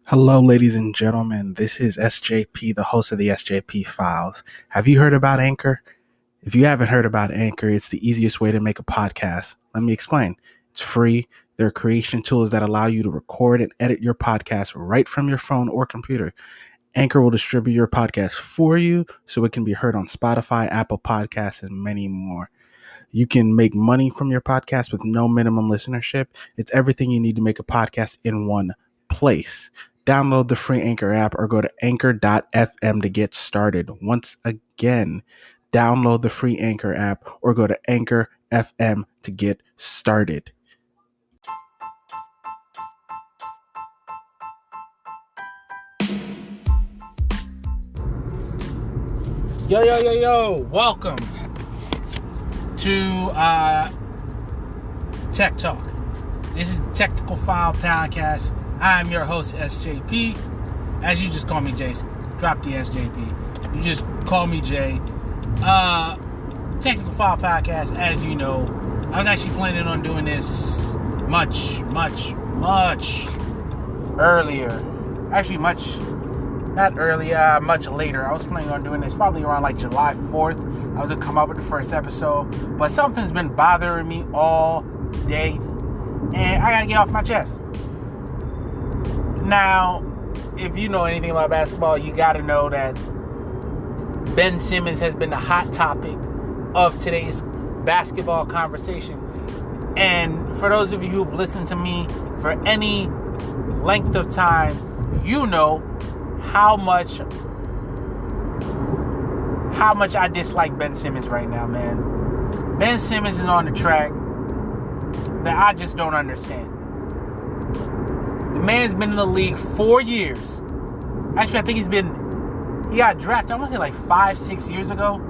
Hello, ladies and gentlemen. This is SJP, the host of the SJP Files. Have you heard about Anchor? If you haven't heard about Anchor, it's the easiest way to make a podcast. Let me explain. It's free. There are creation tools that allow you to record and edit your podcast right from your phone or computer. Anchor will distribute your podcast for you so it can be heard on Spotify, Apple Podcasts, and many more. You can make money from your podcast with no minimum listenership. It's everything you need to make a podcast in one place. Download the free Anchor app or go to anchor.fm to get started. Once again, download the free Anchor app or go to anchor.fm to get started. Yo. Welcome to Tech Talk. This is the Technical File Podcast. I'm your host, SJP. As you just call me Jay. Drop the SJP. You just call me Jay. Technical File Podcast, as you know, I was actually planning on doing this much earlier. Actually, not earlier, much later. I was planning on doing this probably around like July 4th. I was going to come up with the first episode. But something's been bothering me all day. And I got to get off my chest. Now, if you know anything about basketball, you got to know that Ben Simmons has been the hot topic of today's basketball conversation. And for those of you who've listened to me for any length of time, you know how much I dislike Ben Simmons right now, man. Ben Simmons is on the track that I just don't understand. The man's been in the league 4 years. Actually, I think he got drafted, I want to say like 5-6 years ago.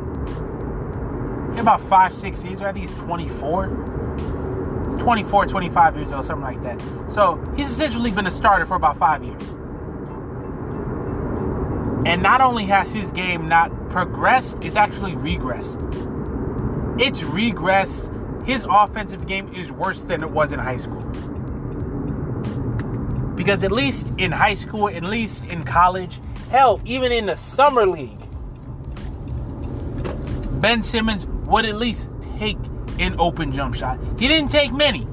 About 5-6 years ago. I think he's 24. He's 24, 25 years old, something like that. So he's essentially been a starter for about 5 years. And not only has his game not progressed, it's actually regressed. It's regressed. His offensive game is worse than it was in high school. Because at least in high school, at least in college, hell, even in the summer league, Ben Simmons would at least take an open jump shot. He didn't take many,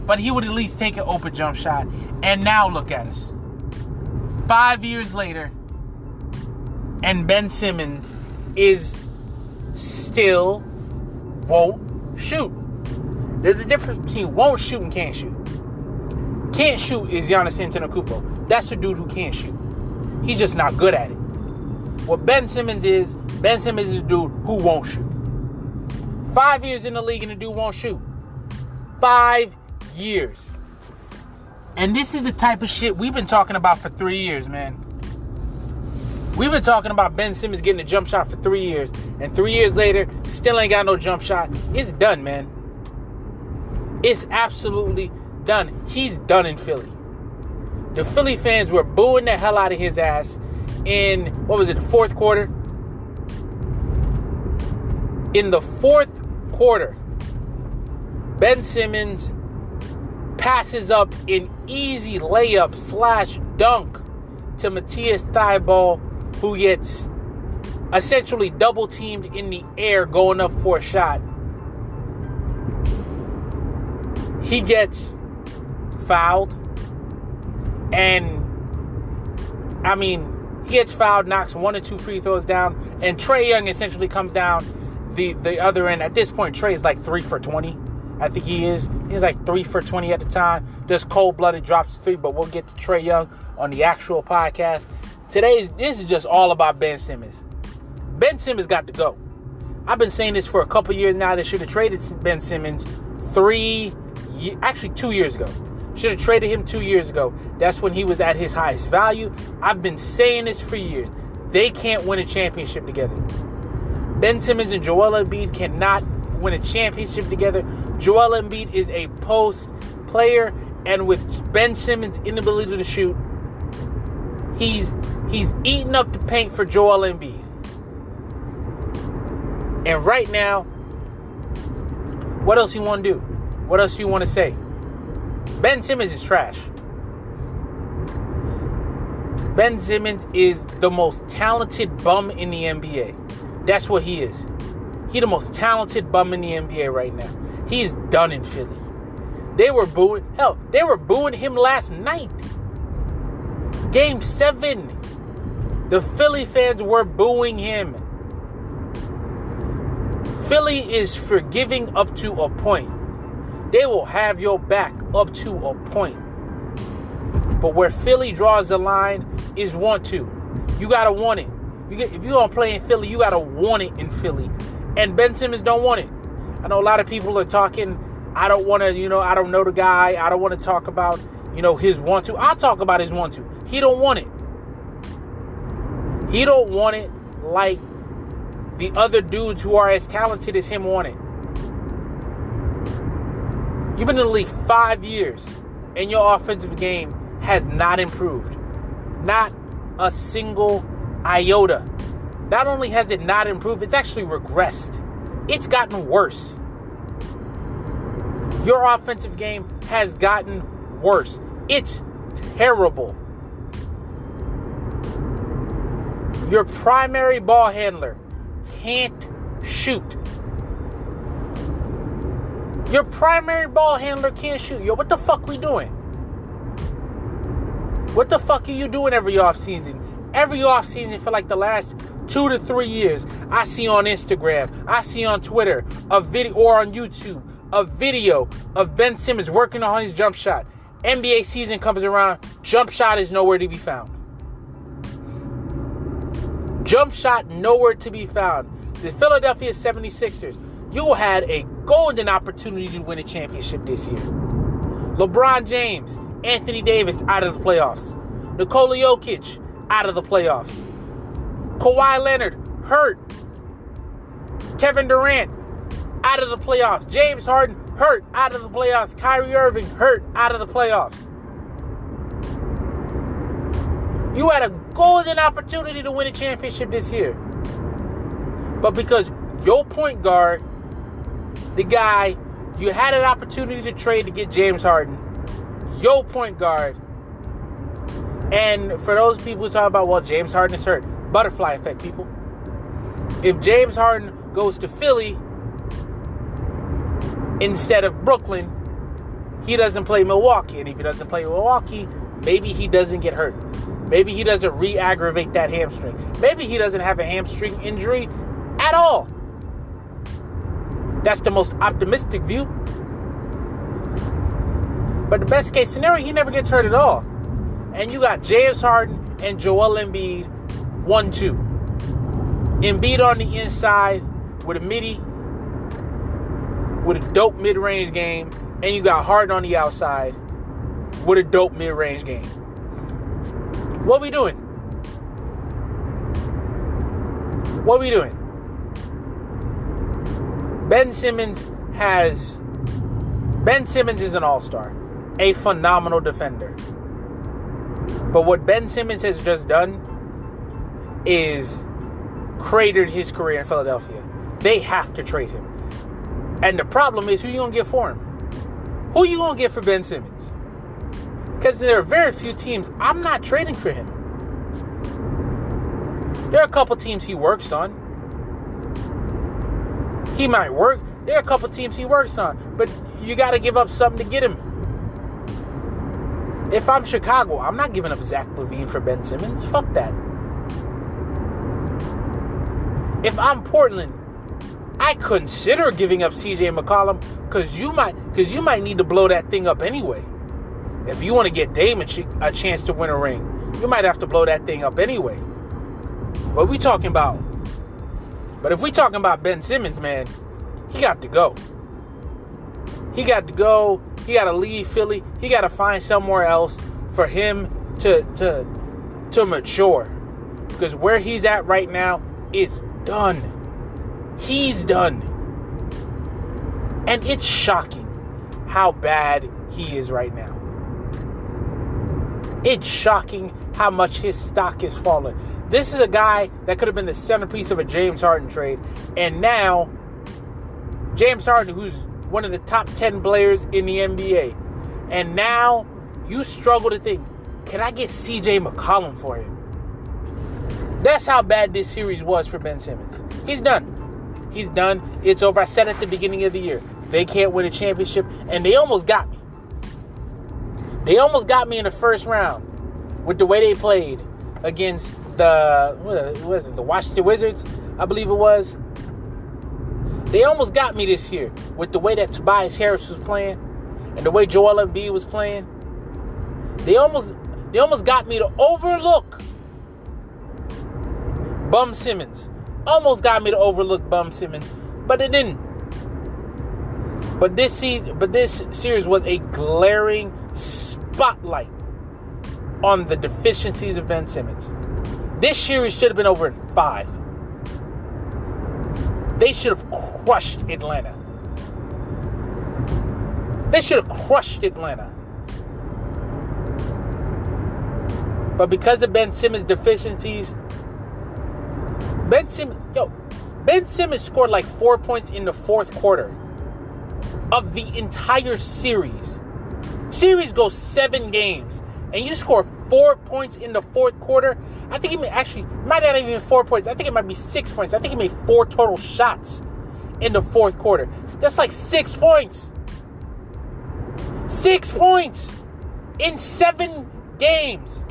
but he would at least take an open jump shot. And now look at us. 5 years later, and Ben Simmons still won't shoot. There's a difference between won't shoot and can't shoot. Can't shoot is Giannis Antetokounmpo. That's a dude who can't shoot. He's just not good at it. What Ben Simmons is a dude who won't shoot. 5 years in the league and the dude won't shoot. 5 years. And this is the type of shit we've been talking about for 3 years, man. We've been talking about Ben Simmons getting a jump shot for 3 years. And 3 years later, still ain't got no jump shot. It's done, man. It's absolutely done. He's done in Philly. The Philly fans were booing the hell out of his ass in, the fourth quarter? In the fourth quarter, Ben Simmons passes up an easy layup / dunk to Matthias Thybulle, who gets essentially double teamed in the air going up for a shot. He gets fouled. And, he gets fouled, knocks 1 or 2 free throws down. And Trae Young essentially comes down the other end. At this point, Trae is like 3 for 20. I think he is. He's like 3 for 20 at the time. Just cold-blooded drops 3, but we'll get to Trae Young on the actual podcast. This is just all about Ben Simmons. Ben Simmons got to go. I've been saying this for a couple years now. They should have traded Ben Simmons 2 years ago. Should have traded him 2 years ago. That's when he was at his highest value. I've been saying this for years. They can't win a championship together. Ben Simmons and Joel Embiid cannot win a championship together. Joel Embiid is a post player, and with Ben Simmons' inability to shoot, he's eating up the paint for Joel Embiid. And right now, what else you want to do? What else do you want to say? Ben Simmons is trash. Ben Simmons is the most talented bum in the NBA. That's what he is. He's the most talented bum in the NBA right now. He's done in Philly. They were booing. Hell, they were booing him last night. Game 7. The Philly fans were booing him. Philly is forgiving up to a point. They will have your back up to a point. But where Philly draws the line is want to. You got to want it. If you're going to play in Philly, you got to want it in Philly. And Ben Simmons don't want it. I know a lot of people are talking, I don't want to, I don't know the guy. I don't want to talk about, his want to. I'll talk about his want to. He don't want it. He don't want it like the other dudes who are as talented as him want it. You've been in the league 5 years, and your offensive game has not improved. Not a single iota. Not only has it not improved, it's actually regressed. It's gotten worse. Your offensive game has gotten worse. It's terrible. Your primary ball handler can't shoot. Your primary ball handler can't shoot. Yo, what the fuck we doing? What the fuck are you doing every offseason? Every offseason for like the last 2 to 3 years, I see on Instagram, I see on Twitter, a video or on YouTube, a video of Ben Simmons working on his jump shot. NBA season comes around, jump shot is nowhere to be found. Jump shot nowhere to be found. The Philadelphia 76ers, you had a golden opportunity to win a championship this year. LeBron James, Anthony Davis out of the playoffs. Nikola Jokic out of the playoffs. Kawhi Leonard hurt. Kevin Durant out of the playoffs. James Harden hurt out of the playoffs. Kyrie Irving hurt out of the playoffs. You had a golden opportunity to win a championship this year. But because your point guard, the guy you had an opportunity to trade to get James Harden, your point guard, and for those people who talk about, well, James Harden is hurt. Butterfly effect, people. If James Harden goes to Philly instead of Brooklyn, he doesn't play Milwaukee. And if he doesn't play Milwaukee, maybe he doesn't get hurt. Maybe he doesn't re-aggravate that hamstring. Maybe he doesn't have a hamstring injury at all. That's the most optimistic view. But the best case scenario, he never gets hurt at all. And you got James Harden and Joel Embiid 1-2. Embiid on the inside with a midi, with a dope mid-range game. And you got Harden on the outside with a dope mid-range game. What we doing? What we doing? Ben Simmons is an all-star. A phenomenal defender. But what Ben Simmons has just done is cratered his career in Philadelphia. They have to trade him. And the problem is, who you going to get for him? Who you going to get for Ben Simmons? Because there are very few teams. I'm not trading for him. There are a couple teams he works on. He might work. There are a couple teams he works on. But you got to give up something to get him. If I'm Chicago, I'm not giving up Zach LaVine for Ben Simmons. Fuck that. If I'm Portland, I consider giving up CJ McCollum because you might need to blow that thing up anyway. If you want to get Dame a chance to win a ring, you might have to blow that thing up anyway. What we talking about? But if we talking about Ben Simmons, man, he got to go. He got to go. He got to leave Philly. He got to find somewhere else for him to mature. Because where he's at right now is done. He's done. And it's shocking how bad he is right now. It's shocking how much his stock is falling. This is a guy that could have been the centerpiece of a James Harden trade. And now, James Harden, who's one of the top 10 players in the NBA. And now, you struggle to think, can I get CJ McCollum for him? That's how bad this series was for Ben Simmons. He's done. He's done. It's over. I said at the beginning of the year, they can't win a championship, and they almost got me. They almost got me in the first round with the way they played against the Washington Wizards, I believe it was. They almost got me this year with the way that Tobias Harris was playing and the way Joel Embiid was playing. They almost got me to overlook Bum Simmons. Almost got me to overlook Bum Simmons, but it didn't. But this series was a glaring spotlight on the deficiencies of Ben Simmons. This series should have been over in 5. They should have crushed Atlanta. They should have crushed Atlanta. But because of Ben Simmons' deficiencies, Ben Simmons scored like 4 points in the fourth quarter of the entire series. Series goes 7 games, and you score 4 points in the fourth quarter. I think he might not even 4 points. I think it might be 6 points. I think he made 4 total shots in the fourth quarter. That's like 6 points. 6 points in 7 games.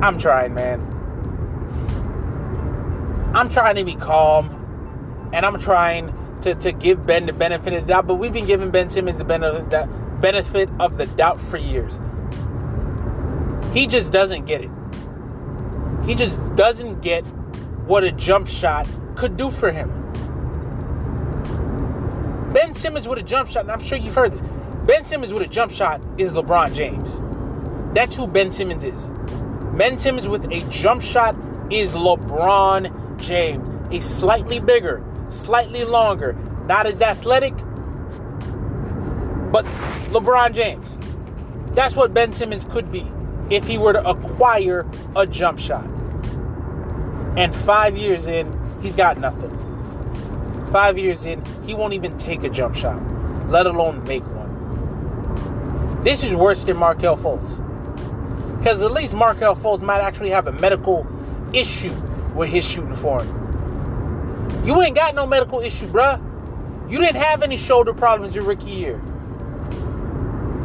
I'm trying, man. I'm trying to be calm, and I'm trying to give Ben the benefit of the doubt, but we've been giving Ben Simmons the benefit of the doubt for years. He just doesn't get it. He just doesn't get what a jump shot could do for him. Ben Simmons with a jump shot, and I'm sure you've heard this, Ben Simmons with a jump shot is LeBron James. That's who Ben Simmons is. Ben Simmons with a jump shot is LeBron James. A slightly bigger, slightly longer, not as athletic, but LeBron James. That's what Ben Simmons could be if he were to acquire a jump shot. And 5 years in, he's got nothing. 5 years in, he won't even take a jump shot, let alone make one. This is worse than Markelle Fultz. Because at least Markelle Fultz might actually have a medical issue with his shooting form. You ain't got no medical issue, bruh. You didn't have any shoulder problems your rookie year.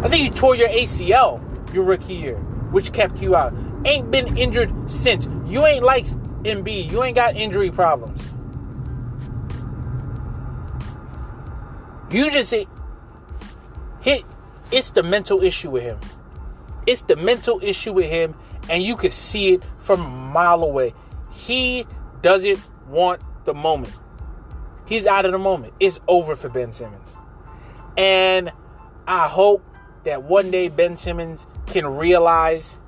I think you tore your ACL your rookie year, which kept you out. Ain't been injured since. You ain't like Embiid. You ain't got injury problems. You just say, it's the mental issue with him. It's the mental issue with him, and you can see it from a mile away. He doesn't want the moment. He's out of the moment. It's over for Ben Simmons. And I hope that one day Ben Simmons can realize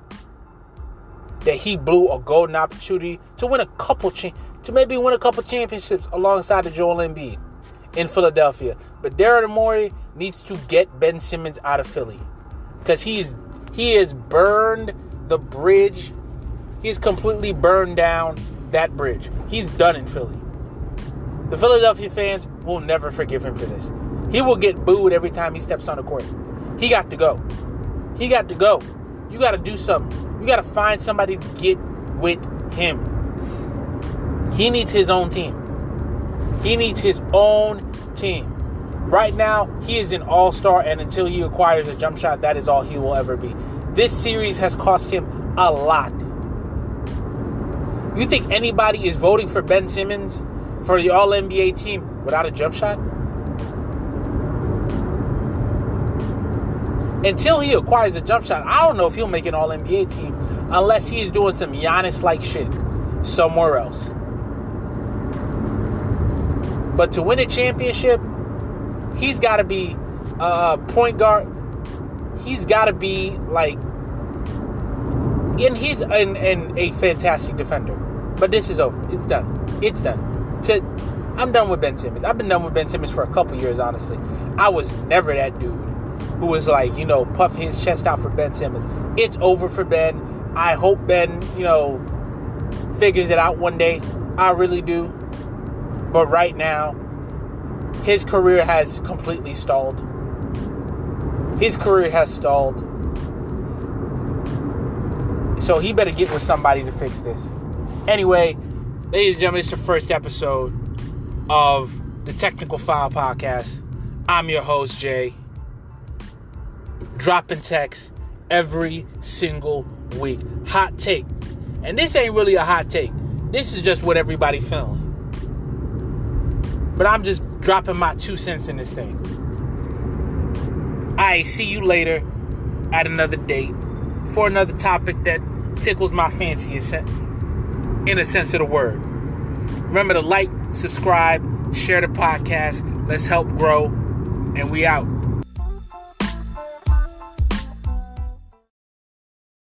that he blew a golden opportunity to win a couple championships alongside of Joel Embiid in Philadelphia. But Daryl Morey needs to get Ben Simmons out of Philly, because he has burned the bridge. He's completely burned down that bridge. He's done in Philly. The Philadelphia fans will never forgive him for this. He will get booed every time he steps on the court. He got to go. He got to go. You got to do something. You got to find somebody to get with him. He needs his own team. He needs his own team. Right now, he is an all-star, and until he acquires a jump shot, that is all he will ever be. This series has cost him a lot. You think anybody is voting for Ben Simmons for the All-NBA team without a jump shot? Until he acquires a jump shot, I don't know if he'll make an All-NBA team unless he is doing some Giannis-like shit somewhere else. But to win a championship, he's got to be a point guard. He's got to be like, and he's a fantastic defender. But this is over. It's done. It's done. I'm done with Ben Simmons. I've been done with Ben Simmons for a couple years, honestly. I was never that dude who was like, puff his chest out for Ben Simmons. It's over for Ben. I hope Ben, figures it out one day. I really do. But right now, his career has completely stalled. His career has stalled. So he better get with somebody to fix this. Anyway, ladies and gentlemen, it's the first episode of the Technical File Podcast. I'm your host, Jay. Dropping text every single week. Hot take. And this ain't really a hot take. This is just what everybody feeling. But I'm just dropping my 2 cents in this thing. I see you later at another date for another topic that tickles my fancy in a sense of the word. Remember to like, subscribe, share the podcast. Let's help grow. And we out.